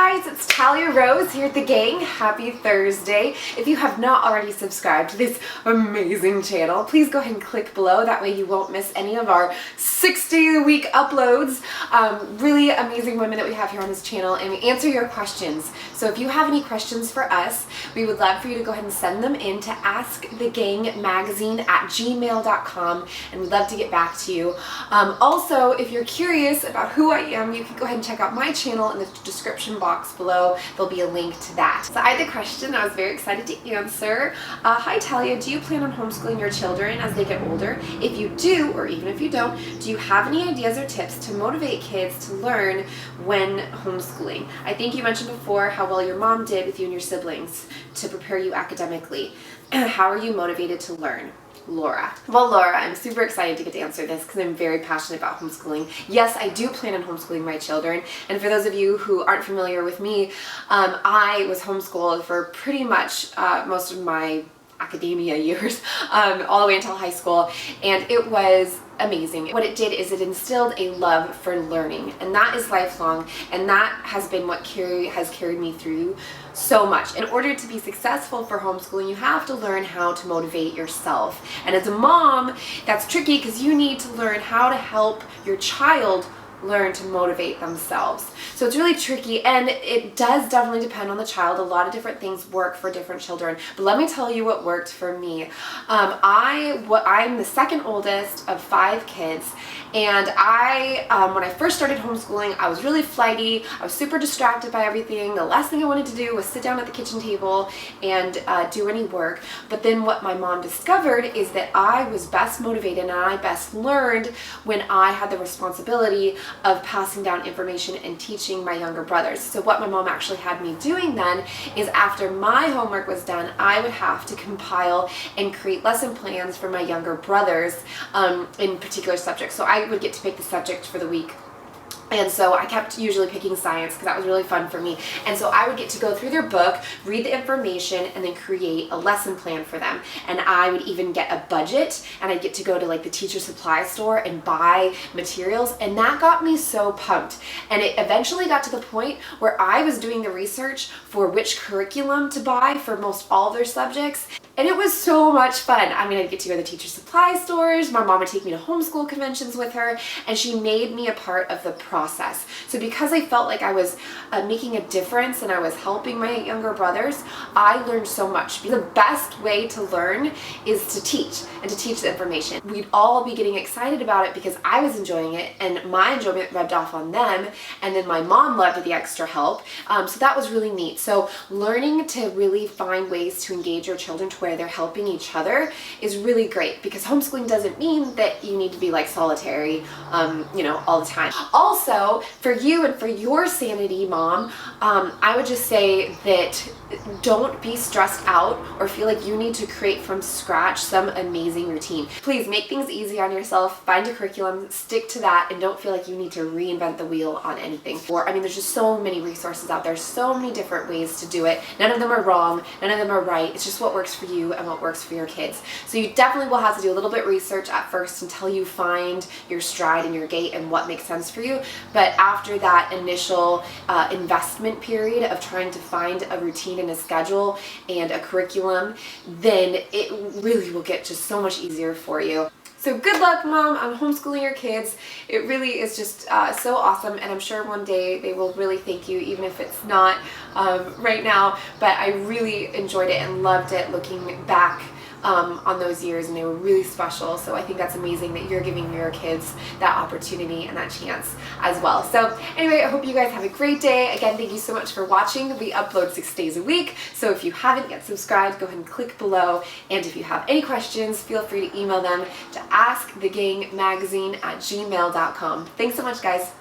guys, it's Talia Rose here at The Gang. Happy Thursday. If you have not already subscribed to this amazing channel, please go ahead and click below. That way you won't miss any of our 60-a-week uploads. Really amazing women that we have here on this channel, and we answer your questions. So if you have any questions for us, we would love for you to go ahead and send them in to askthegangmagazine@gmail.com, and we'd love to get back to you. Also, if you're curious about who I am, you can go ahead and check out my channel in the description box below. There'll be a link to that. So I had a question I was very excited to answer. Hi Talia, do you plan on homeschooling your children as they get older? If you do, or even if you don't, do you have any ideas or tips to motivate kids to learn when homeschooling? I think you mentioned before how well your mom did with you and your siblings to prepare you academically. How are you motivated to learn? Laura. Well, Laura, I'm super excited to get to answer this because I'm very passionate about homeschooling. Yes, I do plan on homeschooling my children. And for those of you who aren't familiar with me, I was homeschooled for pretty much most of my academia years, all the way until high school, and it was amazing. What it did is it instilled a love for learning, and that is lifelong, and that has been what has carried me through so much. In order to be successful for homeschooling, you have to learn how to motivate yourself. And as a mom, that's tricky because you need to learn how to help your child learn to motivate themselves. So it's really tricky, and it does definitely depend on the child. A lot of different things work for different children, but let me tell you what worked for me. I'm the second oldest of 5 kids, and when I first started homeschooling, I was really flighty. I was super distracted by everything. The last thing I wanted to do was sit down at the kitchen table and do any work. But then what my mom discovered is that I was best motivated and I best learned when I had the responsibility of passing down information and teaching my younger brothers. So what my mom actually had me doing then is, after my homework was done, I would have to compile and create lesson plans for my younger brothers in particular subjects. So I would get to pick the subject for the week. And so I kept usually picking science because that was really fun for me. And so I would get to go through their book, read the information, and then create a lesson plan for them. And I would even get a budget, and I'd get to go to like the teacher supply store and buy materials. And that got me so pumped. And it eventually got to the point where I was doing the research for which curriculum to buy for most all of their subjects. And it was so much fun. I mean, I'd get to go to the teacher supply stores. My mom would take me to homeschool conventions with her, and she made me a part of the process. So because I felt like I was making a difference and I was helping my younger brothers, I learned so much. The best way to learn is to teach, and to teach the information. We'd all be getting excited about it because I was enjoying it, and my enjoyment rubbed off on them, and then my mom loved the extra help. So that was really neat. So learning to really find ways to engage your children to where they're helping each other is really great, because homeschooling doesn't mean that you need to be like solitary, all the time. Also, for you and for your sanity, mom, I would just say that don't be stressed out or feel like you need to create from scratch some amazing routine. Please make things easy on yourself. Find a curriculum, stick to that, and don't feel like you need to reinvent the wheel on anything. There's just so many resources out there, so many different ways to do it. None of them are wrong, none of them are right. It's just what works for you and what works for your kids. So you definitely will have to do a little bit of research at first until you find your stride and your gait and what makes sense for you. But after that initial investment period of trying to find a routine and a schedule and a curriculum, then it really will get just so much easier for you. So good luck, Mom, on homeschooling your kids. It really is just so awesome, and I'm sure one day they will really thank you, even if it's not right now. But I really enjoyed it and loved it looking back on those years, and they were really special. So I think that's amazing that you're giving your kids that opportunity and that chance as well. So anyway, I hope you guys have a great day. Again, thank you so much for watching. We upload 6 days a week, so if you haven't yet subscribed, go ahead and click below. And if you have any questions, feel free to email them to askthegangmagazine@gmail.com. Thanks so much, guys.